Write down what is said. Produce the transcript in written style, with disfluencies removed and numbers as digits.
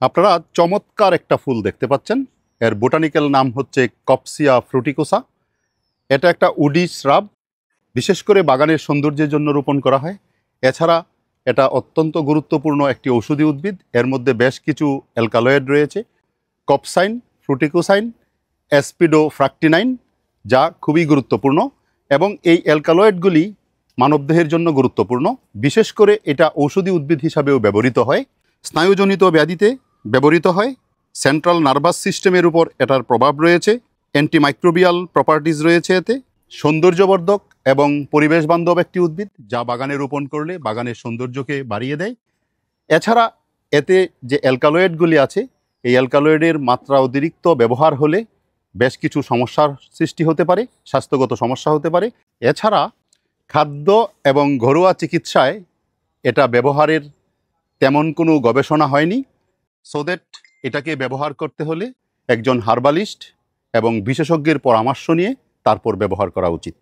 আপনারা চমৎকার একটা ফুল দেখতে পাচ্ছেন। এর বোটানিক্যাল নাম হচ্ছে কপসিয়া ফ্রুটিকোসা। এটা একটা উডি শ্রাব, বিশেষ করে বাগানের সৌন্দর্যের জন্য রোপণ করা হয়। এছাড়া এটা অত্যন্ত গুরুত্বপূর্ণ একটি ঔষধি উদ্ভিদ। এর মধ্যে বেশ কিছু অ্যালকালয়েড রয়েছে, কপসাইন, ফ্রুটিকোসাইন, অ্যাসপিডোফ্রাক্টিনাইন, যা খুবই গুরুত্বপূর্ণ। এবং এই অ্যালকালয়েডগুলি মানবদেহের জন্য গুরুত্বপূর্ণ। বিশেষ করে এটা ঔষধি উদ্ভিদ হিসাবেও ব্যবহৃত হয়, স্নায়ুজনিত ব্যাধিতে ব্যবহৃত হয়। সেন্ট্রাল নার্ভাস সিস্টেমের উপর এটার প্রভাব রয়েছে। অ্যান্টিমাইক্রোবিয়াল প্রপার্টিজ রয়েছে এতে। সৌন্দর্যবর্ধক এবং পরিবেশ বান্ধব একটি উদ্ভিদ, যা বাগানে রোপণ করলে বাগানের সৌন্দর্যকে বাড়িয়ে দেয়। এছাড়া এতে যে অ্যালকালয়েডগুলি আছে, এই অ্যালকালয়েডের মাত্রা অতিরিক্ত ব্যবহার হলে বেশ কিছু সমস্যার সৃষ্টি হতে পারে, স্বাস্থ্যগত সমস্যা হতে পারে। এছাড়া খাদ্য এবং ঘরোয়া চিকিৎসায় এটা ব্যবহারের তেমন কোনো গবেষণা হয়নি। সো দ্যাট এটাকে ব্যবহার করতে হলে একজন হার্বালিস্ট এবং বিশেষজ্ঞের পরামর্শ নিয়ে তারপর ব্যবহার করা উচিত।